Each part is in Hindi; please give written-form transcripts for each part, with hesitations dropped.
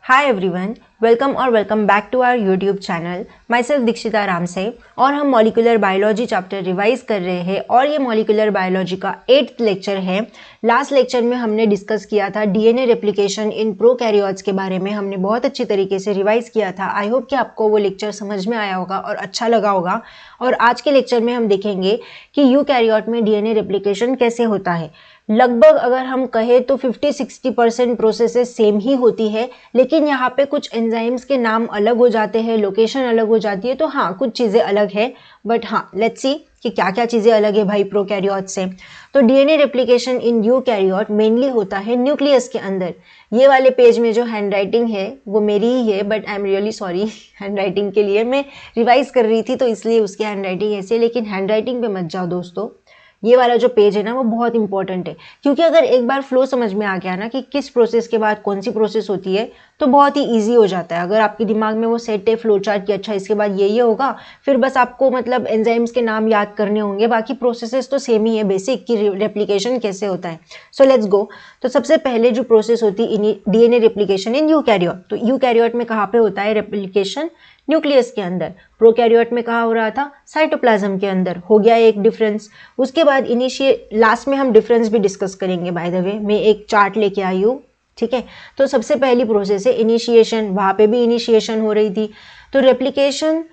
Hi everyone, welcome back to our YouTube channel. Myself Dikshita Ram से और हम मॉलिक्यूलर बायोलॉजी चैप्टर रिवाइज कर रहे हैं और ये मॉलिक्यूलर बायोलॉजी का 8th लेक्चर है। लास्ट लेक्चर में हमने डिस्कस किया था डीएनए रेप्लिकेशन इन प्रोकैरियोट्स के बारे में। हमने बहुत अच्छी तरीके से रिवाइज किया था। आई होप कि आपको वो लेक्चर समझ में आया होगा और अच्छा लगा होगा। और आज के लेक्चर में हम देखेंगे कि यूकैरियोट में डीएनए रेप्लिकेशन कैसे होता है। लगभग अगर हम कहें तो 50-60% प्रोसेसेस सेम ही होती है, लेकिन यहाँ पे कुछ एंजाइम्स के नाम अलग हो जाते हैं, लोकेशन अलग हो जाती है। तो हाँ, कुछ चीज़ें अलग है, बट हाँ, लेट्स सी कि क्या क्या चीज़ें अलग है भाई प्रोकैरियोट से। तो डीएनए रेप्लिकेशन इन यूकैरियोट मेनली होता है न्यूक्लियस के अंदर। ये वाले पेज में जो हैंड राइटिंग है वो मेरी ही है, but I am really sorry hand writing के लिए। मैं रिवाइज कर रही थी तो इसलिए उसकी हैंड राइटिंग ऐसी है, लेकिन हैंड राइटिंग पे मत जाओ दोस्तों। ये वाला जो पेज है ना वो बहुत इंपॉर्टेंट है, क्योंकि अगर एक बार फ्लो समझ में आ गया ना कि किस प्रोसेस के बाद कौन सी प्रोसेस होती है तो बहुत ही इजी हो जाता है। अगर आपके दिमाग में वो सेट है फ्लो चार्ट कि अच्छा इसके बाद ये होगा, फिर बस आपको मतलब एंजाइम्स के नाम याद करने होंगे, बाकी प्रोसेसेस तो सेम ही है बेसिक कि रेप्लिकेशन कैसे होता है। So let's go. तो सबसे पहले जो प्रोसेस होती है डीएनए रेप्लिकेशन इन यूकैरियोट। तो यूकैरियोट में कहाँ पे होता है रेप्लिकेशन? न्यूक्लियस के अंदर। प्रोकैरियोट में कहाँ हो रहा था? साइटोप्लाज्म के अंदर। हो गया एक डिफरेंस। उसके बाद लास्ट में हम डिफरेंस भी डिस्कस करेंगे। बाय द वे मैं एक चार्ट लेके आई हूँ, ठीक है। तो सबसे पहली प्रोसेस है इनिशिएशन। वहाँ पे भी इनिशिएशन हो रही थी। तो replication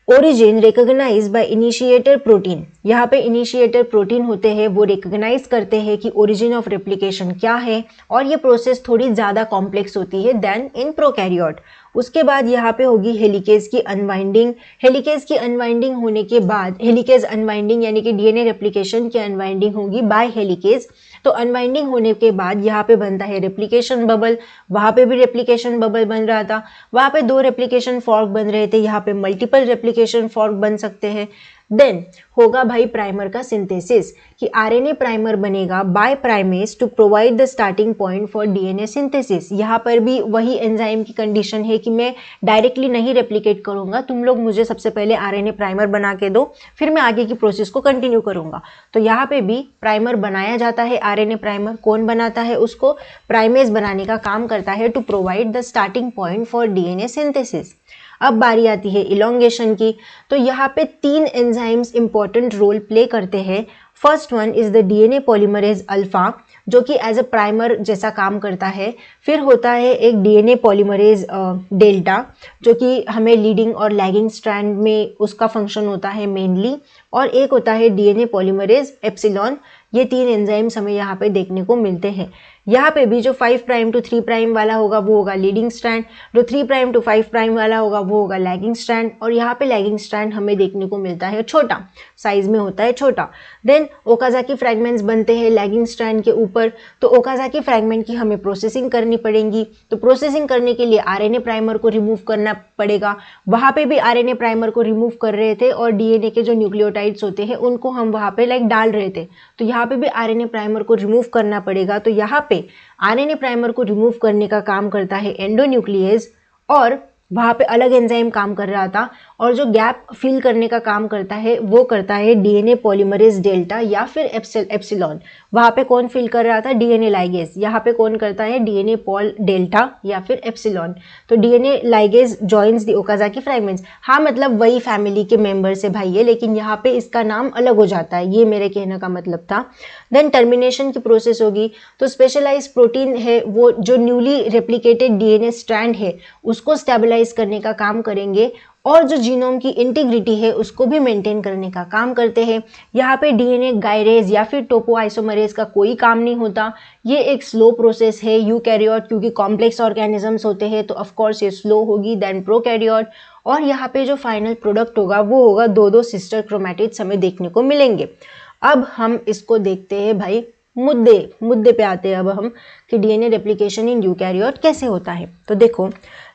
origin recognise by initiator protein. यहाँ पे इनिशिएटर प्रोटीन होते हैं, वो रिकॉग्नाइज करते हैं कि ओरिजिन ऑफ रेप्लिकेशन क्या है, और ये प्रोसेस थोड़ी ज़्यादा कॉम्प्लेक्स होती है देन इन प्रोकैरियोट। उसके बाद यहाँ पे होगी हेलिकेज की अनवाइंडिंग। हेलिकेज की अनवाइंडिंग होने के बाद, हेलिकेज अनवाइंडिंग यानी कि डीएनए रेप्लिकेशन की अनवाइंडिंग होगी बाय हेलिकेज। तो अनवाइंडिंग होने के बाद यहाँ पे बनता है रेप्लिकेशन बबल। वहाँ पे भी रेप्लिकेशन बबल बन रहा था। वहाँ पे 2 रेप्लिकेशन फॉर्क बन रहे थे, यहाँ पे मल्टीपल रेप्लिकेशन फॉर्क बन सकते हैं। देन होगा भाई प्राइमर का सिंथेसिस, कि आरएनए प्राइमर बनेगा by primase to provide the starting point for DNA synthesis. यहाँ पर भी वही एंजाइम की कंडीशन है कि मैं डायरेक्टली नहीं रेप्लिकेट करूंगा, तुम लोग मुझे सबसे पहले आरएनए प्राइमर बना के दो, फिर मैं आगे की प्रोसेस को कंटिन्यू करूंगा। तो यहाँ पे भी प्राइमर बनाया जाता है। आरएनए प्राइमर कौन बनाता है? उसको प्राइमेज बनाने का काम करता है to provide the starting point for DNA synthesis. अब बारी आती है इलोंगेशन की। तो यहाँ पे 3 एंजाइम्स इंपॉर्टेंट रोल प्ले करते हैं। First one is the DNA polymerase alpha, जो कि एज अ प्राइमर जैसा काम करता है। फिर होता है एक डीएनए पॉलीमरेज डेल्टा, जो कि हमें लीडिंग और लैगिंग स्ट्रैंड में उसका फंक्शन होता है मेनली। और एक होता है डीएनए पॉलीमरेज एप्सिलॉन। ये 3 एंजाइम्स हमें यहाँ पे देखने को मिलते हैं। यहाँ पे भी जो 5 प्राइम टू 3 प्राइम वाला होगा वो होगा लीडिंग स्ट्रैंड, जो 3 प्राइम टू 5 प्राइम वाला होगा वो होगा लैगिंग स्ट्रैंड। और यहाँ पे लैगिंग स्ट्रैंड हमें देखने को मिलता है छोटा, साइज में होता है छोटा। देन ओकाजाकी फ्रैगमेंट्स बनते हैं लैगिंग स्ट्रैंड के ऊपर। तो ओकाजाकी फ्रैगमेंट की हमें प्रोसेसिंग करनी पड़ेगी। तो प्रोसेसिंग करने के लिए आरएनए प्राइमर को रिमूव करना पड़ेगा। वहाँ पे भी आरएनए प्राइमर को रिमूव कर रहे थे और डीएनए के जो न्यूक्लियोटाइड्स होते हैं उनको हम वहाँ पे डाल रहे थे। तो यहाँ पे भी आरएनए प्राइमर को रिमूव करना पड़ेगा। तो यहाँ पे आरएनए प्राइमर को रिमूव करने का काम करता है एंडोन्यूक्लियेज, और वहाँ पे अलग एंजाइम काम कर रहा था। और जो गैप फिल करने का काम करता है वो करता है डीएनए पॉलीमरेज डेल्टा या फिर एप्सिलॉन। वहाँ पे कौन फिल कर रहा था? DNA ligase. यहाँ पे कौन करता है? डीएनए पॉल डेल्टा या फिर एप्सिलॉन। तो DNA ligase joins the Okazaki fragments. हाँ, मतलब वही फैमिली के मेंबर से भाई है, लेकिन यहाँ पे इसका नाम अलग हो जाता है, ये मेरे कहने का मतलब था। देन टर्मिनेशन की प्रोसेस होगी। तो स्पेशलाइज प्रोटीन है वो जो न्यूली रेप्लिकेटेड डीएनए स्ट्रैंड है उसको स्टेबलाइज करने का काम करेंगे, और जो जीनोम की इंटीग्रिटी है उसको भी मेंटेन करने का काम करते हैं। यहाँ पे डीएनए गायरेज या फिर टोपोआइसोमरेज का कोई काम नहीं होता। ये एक स्लो प्रोसेस है यूकैरियोट, क्योंकि कॉम्प्लेक्स ऑर्गेनिजम्स होते हैं तो ऑफकोर्स ये स्लो होगी देन प्रोकैरियोट। और यहाँ पे जो फाइनल प्रोडक्ट होगा वो होगा 2 सिस्टर क्रोमैटिड्स हमें देखने को मिलेंगे। अब हम इसको देखते हैं भाई, मुद्दे पे आते हैं अब हम कि डीएनए रेप्लिकेशन इन यूकैरियोट कैसे होता है। तो देखो,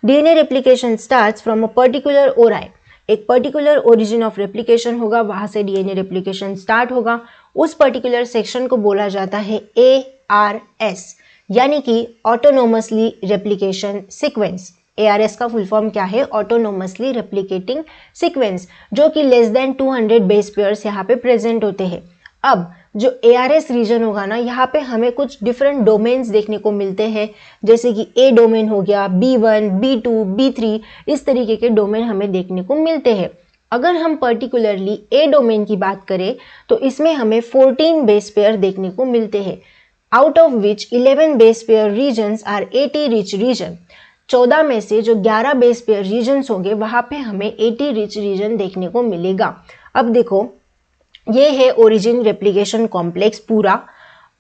DNA replication starts from a particular ori. एक पर्टिकुलर ओरिजिन ऑफ रेप्लिकेशन होगा, वहां से डीएनए रेप्लिकेशन स्टार्ट होगा। उस पर्टिकुलर सेक्शन को बोला जाता है ARS, यानी कि ऑटोनोमसली रेप्लिकेशन सीक्वेंस। ARS का फुल फॉर्म क्या है? ऑटोनोमसली रेप्लिकेटिंग सीक्वेंस, जो कि लेस देन 200 बेस पेयर्स यहाँ पे प्रेजेंट होते हैं। अब जो ARS रीजन होगा ना, यहाँ पे हमें कुछ डिफरेंट डोमेन्स देखने को मिलते हैं, जैसे कि A डोमेन हो गया, B1, B2, B3, इस तरीके के डोमेन हमें देखने को मिलते हैं। अगर हम पर्टिकुलरली A डोमेन की बात करें तो इसमें हमें 14 बेस पेयर देखने को मिलते हैं, out of which 11 base pair regions are AT rich region. 14 में से जो 11 बेस पेयर रीजन्स होंगे वहाँ पे हमें AT रिच रीजन देखने को मिलेगा। अब देखो, ये है ओरिजिन रेप्लिकेशन कॉम्प्लेक्स पूरा।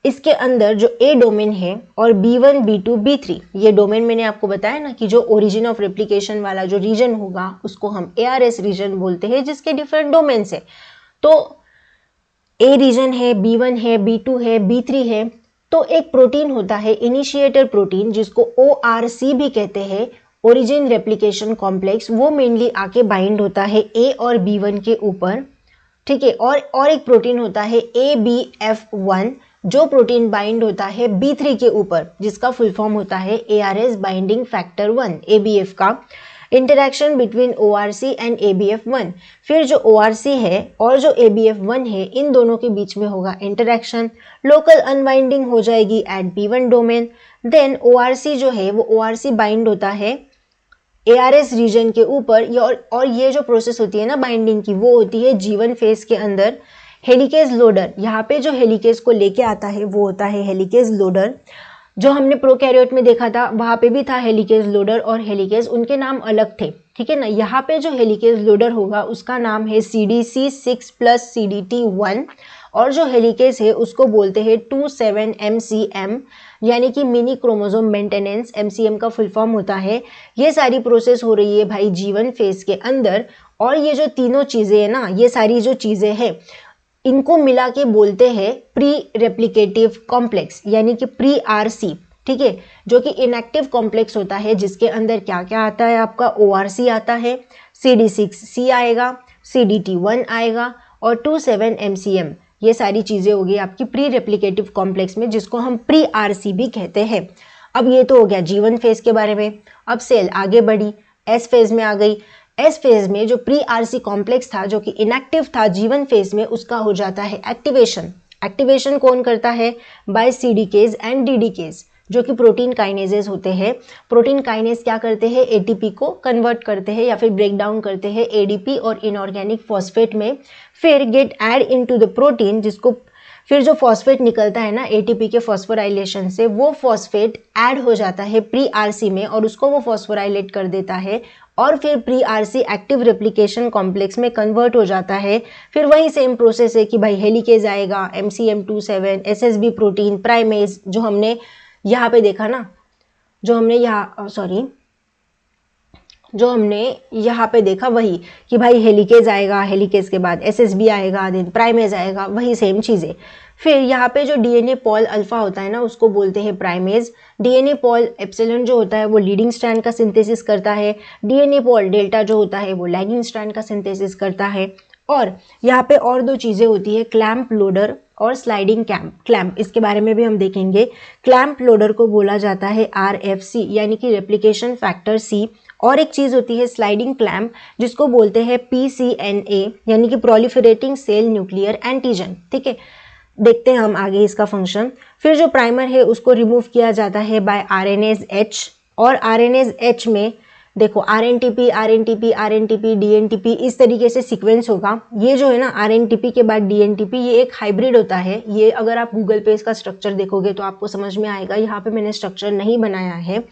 इसके अंदर जो A डोमेन है और B1, B2, B3, ये डोमेन मैंने आपको बताया ना कि जो ओरिजिन ऑफ रेप्लिकेशन वाला जो रीजन होगा उसको हम ARS रीजन बोलते हैं, जिसके डिफरेंट डोमेन्स है। तो A रीजन है, B1 है, B2 है, B3 है। तो एक प्रोटीन होता है इनिशिएटर प्रोटीन, जिसको ORC भी कहते हैं, ओरिजिन रेप्लिकेशन कॉम्प्लेक्स। वो मेनली आके बाइंड होता है A और B1 के ऊपर, ठीक है। और एक प्रोटीन होता है ABF1, जो प्रोटीन बाइंड होता है B3 के ऊपर, जिसका फुल फॉर्म होता है ARS बाइंडिंग फैक्टर 1, ABF का। Interaction between ORC and ABF1, फिर जो ORC है और जो ABF1 है, इन दोनों के बीच में होगा इंटरैक्शन, लोकल अनबाइंडिंग हो जाएगी eight B1 domain. Then ORC जो है वो ORC बाइंड होता है ARS रीजन के ऊपर। और ये जो प्रोसेस होती है ना बाइंडिंग की, वो होती है G1 फेज के अंदर। हेलिकेज लोडर, यहाँ पे जो हेलिकेज को लेके आता है वो होता है हेलिकेज लोडर। जो हमने प्रोकैरियोट में देखा था वहाँ पे भी था हेलिकेज लोडर और हेलिकेज, उनके नाम अलग थे, ठीक है ना। यहाँ पे जो हेलिकेज लोडर होगा उसका नाम है CDC6 + CDT1, और जो हेलिकेज है उसको बोलते हैं 27MCM, यानी कि मिनी क्रोमोसोम मेंटेनेंस, MCM का फुल फॉर्म होता है। ये सारी प्रोसेस हो रही है भाई G1 फेज के अंदर। और ये जो तीनों चीज़ें हैं ना, ये सारी जो चीज़ें हैं, इनको मिला के बोलते हैं प्री रेप्लिकेटिव कॉम्प्लेक्स, यानी कि प्री RC, ठीक है, जो कि इनएक्टिव कॉम्प्लेक्स होता है, जिसके अंदर क्या क्या आता है, आपका ORC आता है, CD6C आएगा, CDT1 आएगा और 27MCM। ये सारी चीज़ें होगी आपकी प्री रेप्लिकेटिव कॉम्प्लेक्स में, जिसको हम प्री RC भी कहते हैं। अब ये तो हो गया G1 फेज के बारे में। अब सेल आगे बढ़ी, S फेज में आ गई। S फेज में जो प्री RC कॉम्प्लेक्स था, जो कि इनएक्टिव था G1 फेज में, उसका हो जाता है एक्टिवेशन। एक्टिवेशन कौन करता है? बाय CDKs एंड DDKs, जो कि प्रोटीन काइनेजेस होते हैं। प्रोटीन काइनेज क्या करते हैं? ATP को कन्वर्ट करते हैं या फिर ब्रेक डाउन करते हैं ADP और इनऑर्गेनिक फॉस्फेट में, फिर get add into the protein, जिसको फिर जो फॉस्फेट निकलता है ना ATP के फॉस्फोराइलेशन से, वो फॉस्फेट ऐड हो जाता है प्री RC में और उसको वो फॉस्फोराइलेट कर देता है, और फिर pre RC active replication complex में कन्वर्ट हो जाता है। फिर वही सेम प्रोसेस है कि भाई हेलिकेज आएगा, MCM27, SSB प्रोटीन, प्राइमेज, जो हमने यहाँ पे देखा ना, जो हमने यहाँ पे देखा वही कि भाई हेलिकेज आएगा, हेलिकेज के बाद SSB आएगा, देन प्राइमेज आएगा, वही सेम चीज़ें। फिर यहाँ पे जो DNA पॉल अल्फा होता है ना, उसको बोलते हैं प्राइमेज। DNA पॉल एप्सिलॉन जो होता है वो लीडिंग स्ट्रैंड का सिंथेसिस करता है। DNA पॉल डेल्टा जो होता है वो लैगिंग स्ट्रैंड का सिंथेसिस करता है। और यहाँ पे और दो चीज़ें होती है, क्लैंप लोडर और स्लाइडिंग क्लैंप, इसके बारे में भी हम देखेंगे। क्लैंप लोडर को बोला जाता है RFC, यानी कि रेप्लिकेशन फैक्टर C। और एक चीज़ होती है स्लाइडिंग क्लैंप, जिसको बोलते हैं PCNA, यानी कि प्रोलिफरेटिंग सेल न्यूक्लियर एंटीजन, ठीक है। देखते हैं हम आगे इसका फंक्शन। फिर जो प्राइमर है उसको रिमूव किया जाता है बाय RNase H, और RNase H में देखो RNTP, RNTP, RNTP, DNTP, इस तरीके से सीक्वेंस होगा। ये जो है ना RNTP के बाद DNTP, ये एक हाइब्रिड होता है। ये अगर आप गूगल पे इसका स्ट्रक्चर देखोगे तो आपको समझ में आएगा। यहाँ पे मैंने स्ट्रक्चर नहीं बनाया है।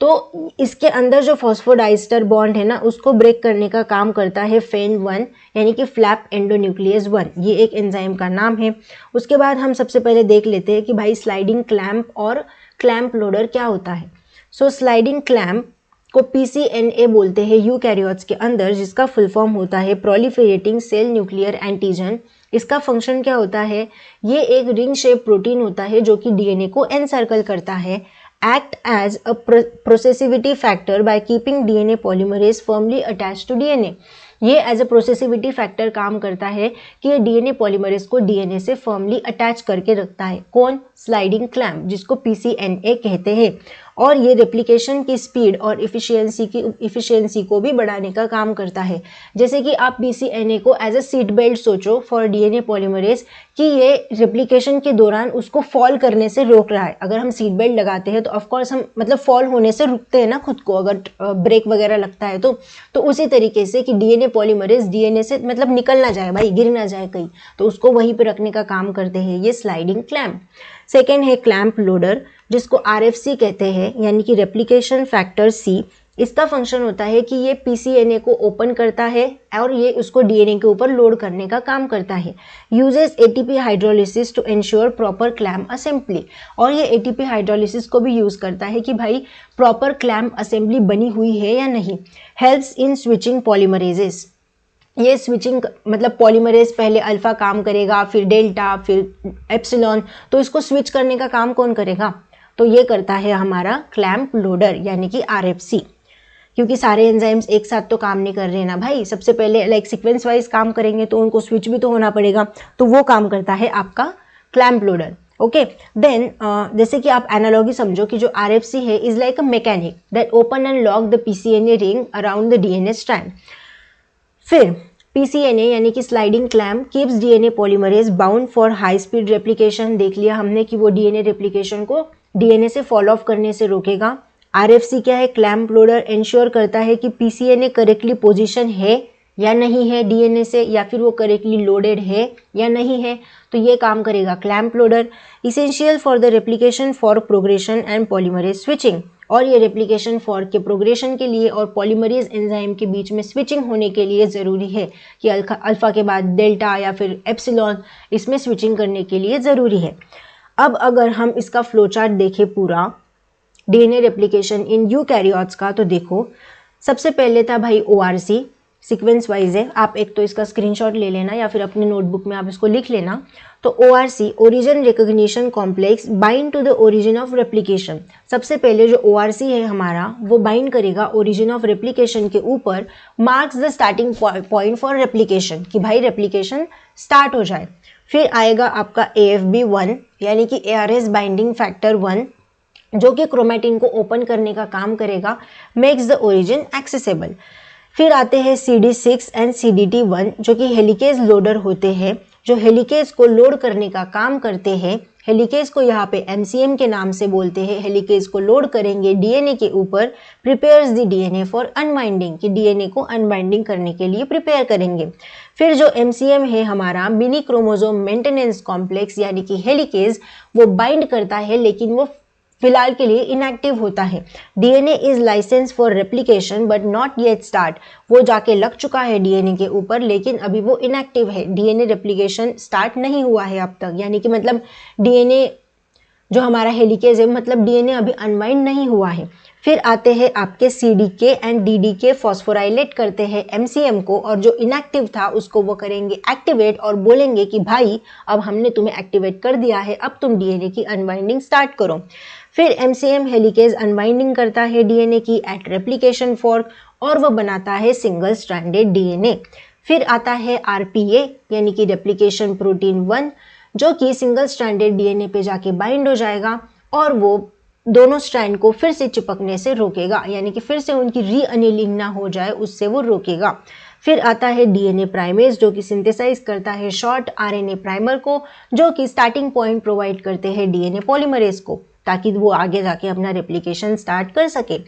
तो इसके अंदर जो फॉस्फोडाइस्टर बॉन्ड है ना, उसको ब्रेक करने का काम करता है FEN1, यानी कि फ्लैप एंडोन्यूक्लियस 1। ये एक एंजाइम का नाम है। उसके बाद हम सबसे पहले देख लेते हैं कि भाई स्लाइडिंग क्लैंप और क्लैंप लोडर क्या होता है। सो स्लाइडिंग क्लैंप को PCNA बोलते हैं यूकैरियोट्स के अंदर, जिसका फुल फॉर्म होता है प्रोलिफरेटिंग सेल न्यूक्लियर एंटीजन। इसका फंक्शन क्या होता है? ये एक रिंग शेप प्रोटीन होता है जो कि DNA को एनसर्कल करता है। Act as a processivity factor by keeping DNA polymerase firmly attached to DNA. ये एज अ प्रोसेसिविटी फैक्टर काम करता है कि ये DNA पॉलीमरेज को DNA से फर्मली अटैच करके रखता है। कौन? स्लाइडिंग क्लैंप, जिसको PCNA कहते हैं। और ये रेप्लिकेशन की स्पीड और इफिशियंसी को भी बढ़ाने का काम करता है। जैसे कि आप PCNA को एज अ सीट बेल्ट सोचो फॉर DNA पॉलीमरेज, कि ये रेप्लिकेशन के दौरान उसको फॉल करने से रोक रहा है। अगर हम सीट बेल्ट लगाते हैं तो ऑफकोर्स हम मतलब फॉल होने से रुकते हैं ना खुद को, अगर ब्रेक वगैरह लगता है तो उसी तरीके से कि डीएनए पॉलीमरेज डीएनए से मतलब निकल ना जाए भाई, गिर ना जाए कहीं, तो उसको वहीं पे रखने का काम करते हैं ये स्लाइडिंग क्लैम्प। सेकेंड है क्लैम्प लोडर, जिसको आरएफसी कहते हैं, यानी कि रेप्लिकेशन फैक्टर सी। इसका फंक्शन होता है कि ये पीसीएनए को ओपन करता है और ये उसको डीएनए के ऊपर लोड करने का काम करता है। Uses ATP hydrolysis to ensure proper clamp assembly, और ये एटीपी हाइड्रोलिसिस को भी यूज करता है कि भाई प्रॉपर क्लैम्प असेंबली बनी हुई है या नहीं। हेल्प्स इन स्विचिंग पॉलीमरेजेस, ये स्विचिंग मतलब पॉलीमरेज पहले अल्फा काम करेगा, फिर डेल्टा, फिर एप्सिलॉन, तो इसको स्विच करने का काम कौन करेगा? तो ये करता है हमारा क्लैम्प लोडर यानी कि आरएफसी। क्योंकि सारे एंजाइम्स एक साथ तो काम नहीं कर रहे हैं ना भाई, सबसे पहले लाइक सीक्वेंस वाइज काम करेंगे तो उनको स्विच भी तो होना पड़ेगा, तो वो काम करता है आपका क्लैम्प लोडर। ओके देन जैसे कि आप एनालॉजी समझो कि जो आरएफसी है is like a mechanic that open and lock the PCNA ring around the DNA strand. फिर पीसीएनए यानी कि sliding clamp keeps DNA polymerase bound for high speed replication. देख लिया हमने कि वो डीएनए रेप्लिकेशन को डीएनए से फॉलो ऑफ करने से रोकेगा। आरएफसी क्या है? क्लैम्प लोडर इंश्योर करता है कि पीसीएनए करेक्टली पोजीशन है या नहीं है डीएनए से, या फिर वो करेक्टली लोडेड है या नहीं है, तो ये काम करेगा clamp loader. Essential for the replication for progression and polymerase switching, और ये रेप्लिकेशन फॉर के प्रोग्रेशन के लिए और पॉलीमरेज एंजाइम के बीच में स्विचिंग होने के लिए ज़रूरी है कि अल्फा के बाद डेल्टा या फिर एप्सिलॉन, इसमें स्विचिंग करने के लिए ज़रूरी है। अब अगर हम इसका फ्लोचार्ट देखें पूरा डीएनए रेप्लिकेशन इन यूकैरियोट्स का, तो देखो सबसे पहले था भाई ओआरसी, सीक्वेंस वाइज है, आप एक तो इसका स्क्रीनशॉट ले लेना या फिर अपनी नोटबुक में आप इसको लिख लेना। तो ORC origin recognition complex bind to the origin of replication. सबसे पहले जो ओआरसी है हमारा वो बाइंड करेगा ओरिजिन ऑफ रेप्लिकेशन के ऊपर, marks the starting point for replication, कि भाई रेप्लिकेशन स्टार्ट हो जाए। फिर आएगा आपका AFB1 यानी कि ARS बाइंडिंग फैक्टर 1, जो कि क्रोमेटिन को ओपन करने का काम करेगा, मेक्स द ओरिजिन एक्सेसिबल। फिर आते हैं CD6 एंड CDT1 जो कि हेलिकेज लोडर होते हैं, जो हेलिकेज को लोड करने का काम करते हैं। हेलिकेज को यहाँ पे MCM के नाम से बोलते हैं। हेलिकेज को लोड करेंगे डीएनए के ऊपर, प्रिपेयर्स द डीएनए फॉर अनबाइंडिंग, कि डीएनए को अनबाइंडिंग करने के लिए प्रिपेयर करेंगे। फिर जो MCM है हमारा मिनी क्रोमोसोम मेंटेनेंस कॉम्प्लेक्स यानी कि हेलिकेज, वो बाइंड करता है लेकिन वो फिलहाल के लिए इनएक्टिव होता है। DNA is license for replication but not yet start, वो जाके लग चुका है डीएनए के ऊपर लेकिन अभी वो इनएक्टिव है, डीएनए रेप्लिकेशन स्टार्ट नहीं हुआ है अब तक, यानी कि मतलब डीएनए जो हमारा हेलिकेज है मतलब डीएनए अभी अनवाइंड नहीं हुआ है। फिर आते हैं आपके CDK एंड DDK फॉस्फोराइलेट करते हैं MCM को, और जो इनएक्टिव था उसको वो करेंगे एक्टिवेट और बोलेंगे कि भाई अब हमने तुम्हें एक्टिवेट कर दिया है, अब तुम डीएनए की अनवाइंडिंग स्टार्ट करो। फिर MCM हेलिकेज अनवाइंडिंग करता है डीएनए की एट रेप्लिकेशन फॉर्क, और वो बनाता है सिंगल स्ट्रैंडेड डीएनए। फिर आता है RPA यानी कि रेप्लिकेशन प्रोटीन 1, जो कि सिंगल स्ट्रैंडेड डीएनए पे जाके बाइंड हो जाएगा और वो दोनों स्ट्रैंड को फिर से चिपकने से रोकेगा, यानी कि फिर से उनकी रीअनिलिंग ना हो जाए उससे वो रोकेगा। फिर आता है डीएनए प्राइमेज जो कि सिंथेसाइज करता है शॉर्ट आरएनए प्राइमर को, जो कि स्टार्टिंग पॉइंट प्रोवाइड करते हैं डीएनए पॉलीमरेज को, ताकि वो आगे जाके अपना रेप्लिकेशन स्टार्ट कर सके।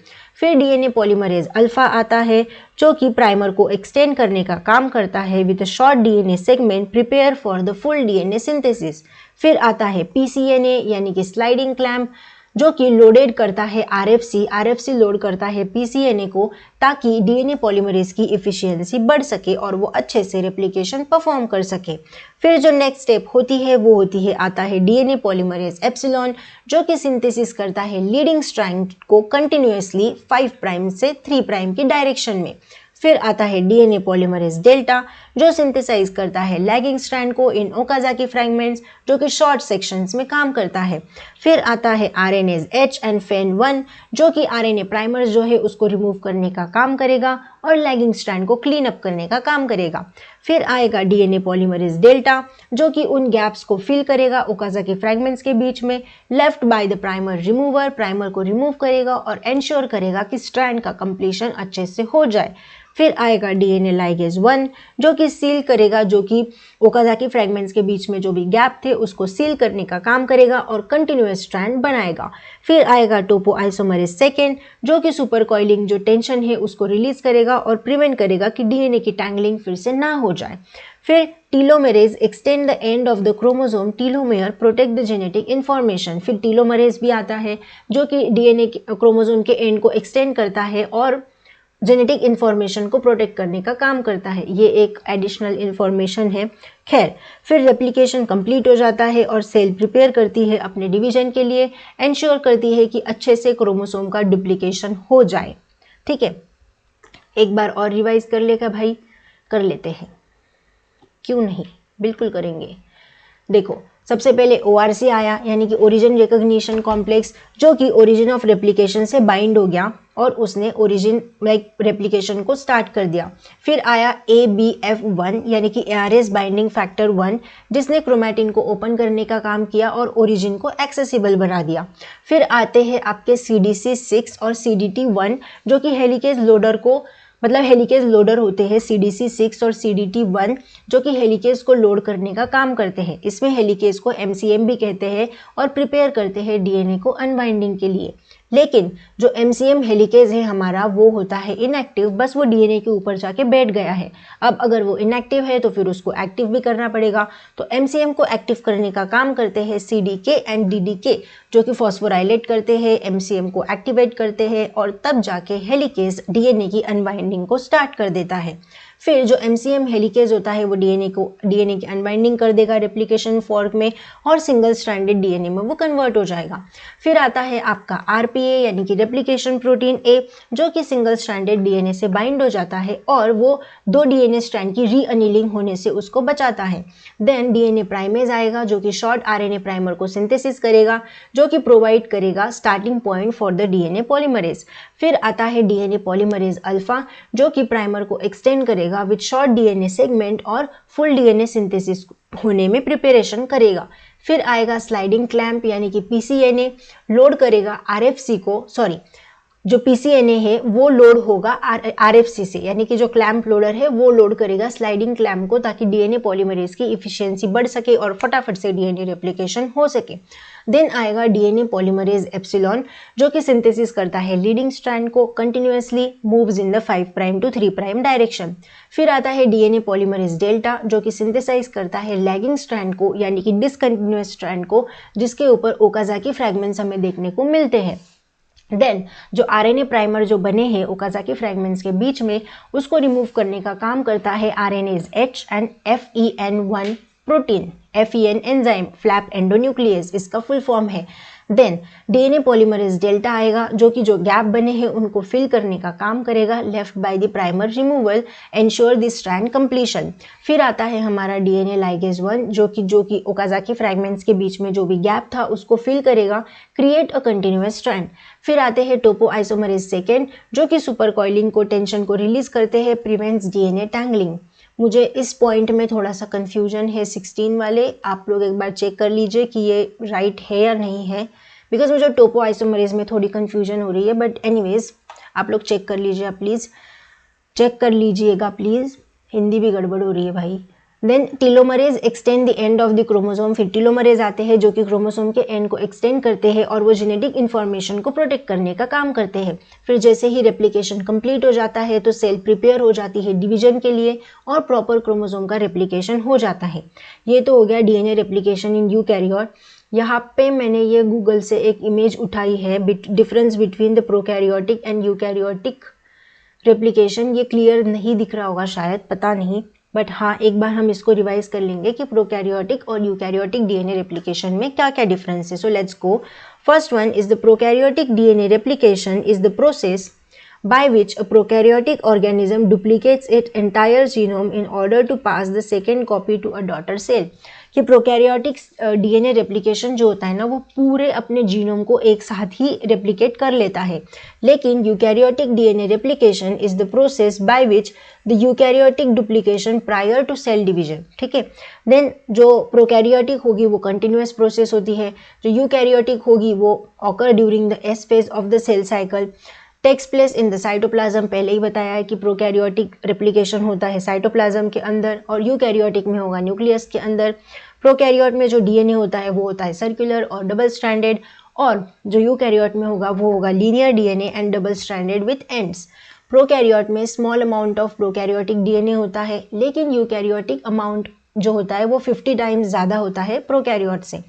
फिर डीएनए पॉलीमरेज अल्फा आता है जो कि प्राइमर को एक्सटेंड करने का काम करता है with short DNA segment prepare for the full DNA synthesis. फिर आता है पीसीएनए यानी कि स्लाइडिंग क्लैम्प, जो कि लोडेड करता है आरएफसी लोड करता है पीसीएनए को, ताकि डीएनए पॉलीमरेज की इफिशियंसी बढ़ सके और वो अच्छे से रेप्लिकेशन परफॉर्म कर सके। फिर जो नेक्स्ट स्टेप होती है वो होती है आता है डीएनए पॉलीमरेज एप्सिलॉन, जो कि सिंथेसिस करता है लीडिंग स्ट्रैंड को कंटिन्यूअसली 5 प्राइम से 3 प्राइम की डायरेक्शन में। फिर आता है डीएनए पॉलीमरेज डेल्टा, जो सिंथेसाइज करता है लैगिंग स्ट्रैंड को इन ओकाजाकी फ्रैगमेंट्स, जो कि शॉर्ट सेक्शंस में काम करता है। फिर आता है आरएनएज H एंड FEN1, जो कि आरएनए प्राइमर्स जो है उसको रिमूव करने का काम करेगा और लैगिंग स्ट्रैंड को क्लीन अप करने का काम करेगा। फिर आएगा डीएनए पॉलीमरेज डेल्टा, जो कि उन गैप्स को फिल करेगा ओकाजाकी फ्रैगमेंट्स के बीच में, left by the primer remover, primer को रिमूव करेगा और एंश्योर करेगा कि स्ट्रैंड का कंप्लीशन अच्छे से हो जाए। फिर आएगा डीएनए लाइगेज 1, जो कि कि सील करेगा, जो कि ओकाजाकी फ्रैगमेंट्स के बीच में जो भी गैप थे उसको सील करने का काम करेगा और कंटिन्यूअस स्ट्रैंड बनाएगा। फिर आएगा टोपोआइसोमरेज सेकेंड, जो कि सुपर कॉइलिंग जो टेंशन है उसको रिलीज करेगा और प्रिवेंट करेगा कि डीएनए की टैंगलिंग फिर से ना हो जाए। फिर telomerase extend the end of the chromosome, telomere protect the genetic information. फिर टीलोमेरेज भी आता है जो कि डीएनए क्रोमोसोम के एंड को एक्सटेंड करता है और जेनेटिक इंफॉर्मेशन को प्रोटेक्ट करने का काम करता है। ये एक एडिशनल इंफॉर्मेशन है। खैर, फिर रेप्लिकेशन कंप्लीट हो जाता है और सेल प्रिपेयर करती है अपने डिवीजन के लिए, एंश्योर करती है कि अच्छे से क्रोमोसोम का डुप्लीकेशन हो जाए। ठीक है, एक बार और रिवाइज कर लेगा भाई, कर लेते हैं, क्यों नहीं, बिल्कुल करेंगे। देखो, सबसे पहले ORC आया, यानी कि ओरिजिन रिकॉग्निशन कॉम्प्लेक्स, जो कि ओरिजिन ऑफ रेप्लिकेशन से बाइंड हो गया और उसने ओरिजिन रेप्लिकेशन को स्टार्ट कर दिया। फिर आया ABF1, यानी कि ARS बाइंडिंग फैक्टर 1, जिसने क्रोमैटिन को ओपन करने का काम किया और ओरिजिन को एक्सेसिबल बना दिया। फिर आते हैं आपके CDC6 और CDT1, जो कि हेलिकेज लोडर को हेलिकेज लोडर होते हैं CDC6 और CDT1, जो कि हेलिकेज को लोड करने का काम करते हैं। इसमें हेलिकेज को MCM भी कहते हैं और प्रिपेयर करते हैं डीएनए को अनबाइंडिंग के लिए। लेकिन जो MCM हेलिकेज है हमारा, वो होता है इनएक्टिव, बस वो डीएनए के ऊपर जाके बैठ गया है। अब अगर वो इनएक्टिव है तो फिर उसको एक्टिव भी करना पड़ेगा। तो MCM को एक्टिव करने का काम करते हैं CDK एंड DDK, जो कि फॉस्फोराइलेट करते हैं, MCM को एक्टिवेट करते हैं और तब जाके हेलिकेज डीएनए की अनबाइंडिंग को स्टार्ट कर देता है। फिर जो MCM हेलिकेज होता है वो डीएनए की अनबाइंडिंग कर देगा रेप्लिकेशन फॉर्क में और सिंगल स्ट्रैंडेड डीएनए में वो कन्वर्ट हो जाएगा। फिर आता है आपका RPA, यानी कि रेप्लिकेशन प्रोटीन A, जो कि सिंगल स्ट्रैंडेड डीएनए से बाइंड हो जाता है और वो 2 डीएनए स्ट्रैंड की रीअनीलिंग होने से उसको बचाता है। देन डीएनए प्राइमेज आएगा, जो कि शॉर्ट RNA प्राइमर को सिंथेसिस करेगा, जो कि प्रोवाइड करेगा starting point for the DNA polymerase. फिर आता है डीएनए पॉलीमरेज अल्फा, जो कि प्राइमर को एक्सटेंड करेगा विद शॉर्ट डीएनए सेगमेंट और फुल डीएनए सिंथेसिस होने में प्रिपरेशन करेगा। फिर आएगा स्लाइडिंग क्लैंप, यानी कि PCNA, लोड करेगा RFC को, जो PCNA है वो लोड होगा RFC से, यानी कि जो क्लैंप लोडर है वो लोड करेगा स्लाइडिंग क्लैंप को, ताकि डीएनए पॉलीमरेज की इफिशियंसी बढ़ सके और फटाफट से डीएनए रेप्लिकेशन हो सके। देन आएगा डीएनए पॉलीमरेज एप्सिलॉन, जो कि सिंथेसिस करता है लीडिंग स्ट्रैंड को, continuously moves in the 5' to 3' direction. फिर आता है डीएनए पॉलीमरेज डेल्टा, जो कि सिंथेसाइज करता है लैगिंग स्ट्रैंड को, यानी कि डिसकंटिन्यूअस स्ट्रैंड को, जिसके ऊपर ओकाजाकी फ्रैगमेंट्स हमें देखने को मिलते हैं। देन जो RNA प्राइमर जो बने हैं ओकाजाकी फ्रैगमेंट्स के बीच में, उसको रिमूव करने का काम करता है RNase H and FEN1 protein, FEN enzyme, flap endonuclease इसका फुल फॉर्म है। देन डीएनए पॉलीमरेज डेल्टा आएगा, जो कि जो गैप बने हैं उनको फिल करने का काम करेगा, left by the primer removal, ensure the strand completion. फिर आता है हमारा डीएनए लाइगेज 1, जो कि ओकाजाकी फ्रैगमेंट्स के बीच में जो भी गैप था उसको फिल करेगा, क्रिएट अ कंटिन्यूअस स्ट्रैंड। फिर आते हैं टोपोआइसोमरेज सेकेंड, जो कि सुपर कॉइलिंग को टेंशन को रिलीज करते हैं, प्रिवेंट्स डीएनए टैंगलिंग। मुझे इस पॉइंट में थोड़ा सा कंफ्यूजन है 16 वाले, आप लोग एक बार चेक कर लीजिए कि ये राइट है या नहीं है, बिकॉज मुझे टोपोआइसोमरेज में थोड़ी कंफ्यूजन हो रही है। बट एनीवेज आप लोग चेक कर लीजिए, प्लीज़ चेक कर लीजिएगा प्लीज़, हिंदी भी गड़बड़ हो रही है भाई। Then telomerase extend the end of the chromosome, फिर टीलोमरेज आते हैं जो कि क्रोमोसोम के एंड को एक्सटेंड करते हैं और वो जेनेटिक इन्फॉर्मेशन को प्रोटेक्ट करने का काम करते हैं। फिर जैसे ही रेप्लिकेशन कंप्लीट हो जाता है तो सेल प्रिपेयर हो जाती है डिवीजन के लिए और प्रॉपर क्रोमोसोम का रेप्लिकेशन हो जाता है। ये तो हो गया डीएनए रेप्लिकेशन इन यूकैरियोट। यहाँ पे मैंने ये गूगल से एक इमेज उठाई है, difference between the prokaryotic and eukaryotic replication. ये क्लियर नहीं दिख रहा होगा शायद, पता नहीं, बट हाँ एक बार हम इसको रिवाइज कर लेंगे कि प्रोकैरियोटिक और यूकैरियोटिक डीएनए रेप्लिकेशन में क्या क्या डिफरेंस है। So let's go. First one is the prokaryotic DNA replication is the process by which a prokaryotic organism duplicates its entire genome in order to pass the second copy to a daughter cell। कि प्रोकैरियोटिक डीएनए रेप्लिकेशन जो होता है ना, वो पूरे अपने जीनोम को एक साथ ही रेप्लिकेट कर लेता है, लेकिन eukaryotic DNA replication is the process by which the eukaryotic duplication prior to cell division. ठीक है, देन जो प्रोकैरियोटिक होगी वो कंटिन्यूअस प्रोसेस होती है, जो यूकैरियोटिक होगी वो occur during the S phase of the cell cycle. Takes place in the cytoplasm, पहले ही बताया है कि प्रोकैरियोटिक रेप्लिकेशन होता है साइटोप्लाज्म के अंदर और यूकैरियोटिक में होगा न्यूक्लियस के अंदर। प्रोकैरियोट में जो डीएनए होता है वो होता है सर्कुलर और डबल स्ट्रैंडेड, और जो यूकैरियोट में होगा वो होगा linear DNA and double stranded with ends. Prokaryote में small amount of prokaryotic DNA होता है, लेकिन यूकैरियोटिक अमाउंट जो होता है वो 50 टाइम्स ज़्यादा होता है प्रोकैरियोट से।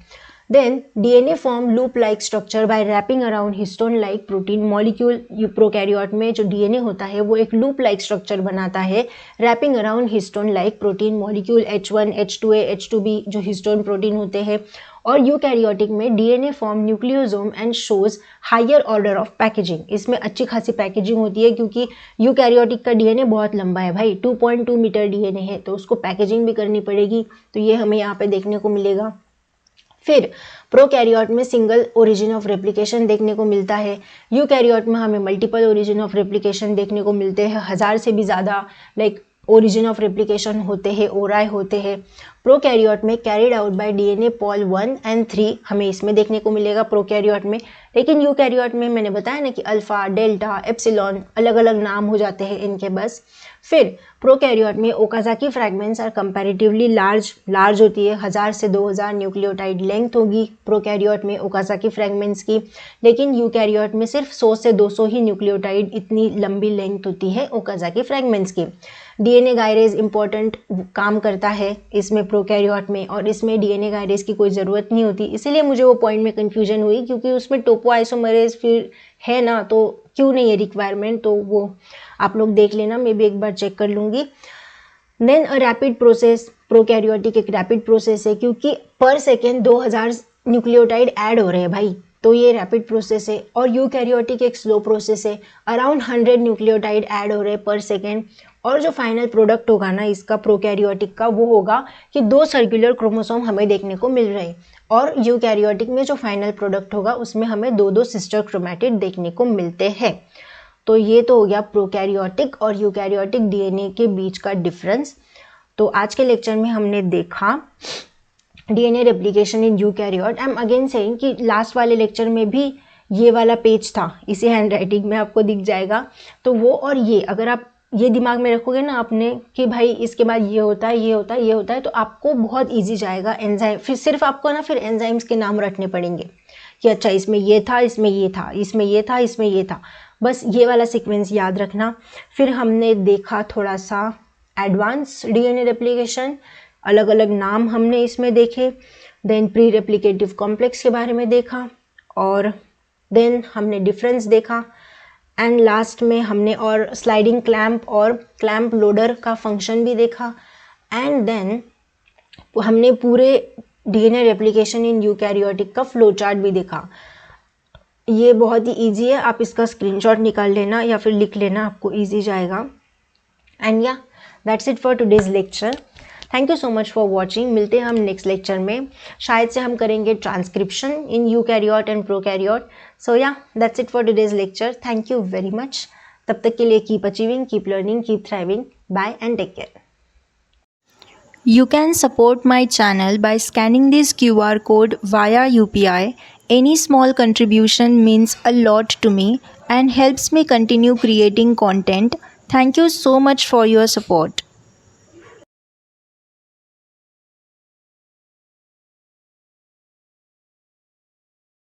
Then DNA form loop-like structure by wrapping around histone-like protein molecule। Prokaryote में जो DNA होता है वो एक loop-like structure बनाता है wrapping around histone-like protein molecule H1, H2A, H2B जो histone protein होते हैं। और यूकैरियोटिक में DNA form nucleosome and shows higher order of packaging। इसमें अच्छी खासी पैकेजिंग होती है क्योंकि यूकैरियोटिक का DNA बहुत लंबा है भाई, 2.2 मीटर DNA है, तो उसको पैकेजिंग भी करनी पड़ेगी, तो ये हमें यहाँ पे देखने को मिलेगा। फिर प्रोकैरियोट में सिंगल ओरिजिन ऑफ रेप्लिकेशन देखने को मिलता है, यूकैरियोट में हमें मल्टीपल ओरिजिन ऑफ रेप्लिकेशन देखने को मिलते हैं, 1000 से भी ज़्यादा ओरिजिन ऑफ रेप्लिकेशन होते हैं, ओराई होते हैं। प्रोकैरियोट में carried out by DNA Paul 1 and 3 हमें इसमें देखने को मिलेगा प्रोकैरियोट में, लेकिन यूकैरियोट में मैंने बताया ना कि अल्फा, डेल्टा, एप्सिलॉन अलग अलग नाम हो जाते हैं इनके बस। फिर प्रोकैरियोट में Okazaki fragments are comparatively large होती है, 1000 से 2000 न्यूक्लियोटाइड लेंथ होगी प्रोकैरियोट में ओकाजाकी फ्रैगमेंट्स की, लेकिन यूकैरियोट में सिर्फ 100 से 200 ही न्यूक्लियोटाइड इतनी लंबी लेंथ होती है ओकाजाकी फ्रैगमेंट्स की। डीएनए गायरेज इंपॉर्टेंट काम करता है इसमें प्रोकैरियोट में, और इसमें डीएनए गायरेज की कोई ज़रूरत नहीं होती, इसीलिए मुझे वो पॉइंट में कन्फ्यूजन हुई क्योंकि उसमें टोपोआइसोमरेज फिर है ना, तो क्यों नहीं है रिक्वायरमेंट, तो वो आप लोग देख लेना, मैं भी एक बार चेक कर लूँगी। Then a rapid process, prokaryotic एक रैपिड प्रोसेस है क्योंकि पर सेकेंड 2000 न्यूक्लियोटाइड ऐड हो रहे हैं भाई, तो ये रैपिड प्रोसेस है। और यूकैरियोटिक एक स्लो प्रोसेस है, अराउंड 100 न्यूक्लियोटाइड ऐड हो रहे हैं पर सेकेंड, और जो फाइनल प्रोडक्ट होगा ना इसका प्रोकैरियोटिक का वो होगा कि 2 सर्कुलर क्रोमोसोम हमें देखने को मिल रहे हैं, और यूकैरियोटिक में जो फाइनल प्रोडक्ट होगा उसमें हमें 2 सिस्टर क्रोमैटिड देखने को मिलते हैं। तो ये तो हो गया प्रोकैरियोटिक और यूकैरियोटिक डीएनए के बीच का डिफरेंस। तो आज के लेक्चर में हमने देखा DNA replication in eukaryote. I am again saying कि लास्ट वाले लेक्चर में भी ये वाला पेज था, इसी हैंडराइटिंग में आपको दिख जाएगा, तो वो और ये अगर आप ये दिमाग में रखोगे ना आपने कि भाई इसके बाद ये होता है, ये होता है, ये होता है, तो आपको बहुत ईजी जाएगा एंजाइम। फिर सिर्फ आपको ना फिर एंजाइम्स के नाम रटने पड़ेंगे कि अच्छा इसमें ये था, इसमें ये था, इसमें ये था, इसमें ये था, बस ये वाला सीक्वेंस याद रखना। फिर हमने देखा थोड़ा सा एडवांस डीएनए रेप्लिकेशन, अलग अलग नाम हमने इसमें देखे। देन प्री रेप्लिकेटिव कॉम्प्लेक्स के बारे में देखा, और देन हमने डिफरेंस देखा, एंड लास्ट में हमने और स्लाइडिंग क्लैंप और क्लैंप लोडर का फंक्शन भी देखा। एंड देन हमने पूरे डीएनए रेप्लिकेशन इन यूकैरियोटिक का फ्लो चार्ट भी देखा। ये बहुत ही इजी है, आप इसका स्क्रीनशॉट निकाल लेना या फिर लिख लेना, आपको इजी जाएगा। एंड या that's it for today's lecture. Thank you so much for watching. मिलते हैं हम नेक्स्ट लेक्चर में, शायद से हम करेंगे transcription in eukaryote and prokaryote. So yeah that's it for today's lecture. Thank you very much. तब तक के लिए keep achieving, keep learning, keep thriving. Bye and take care. You can support my channel by scanning this QR code via UPI. Any small contribution means a lot to me and helps me continue creating content. Thank you so much for your support.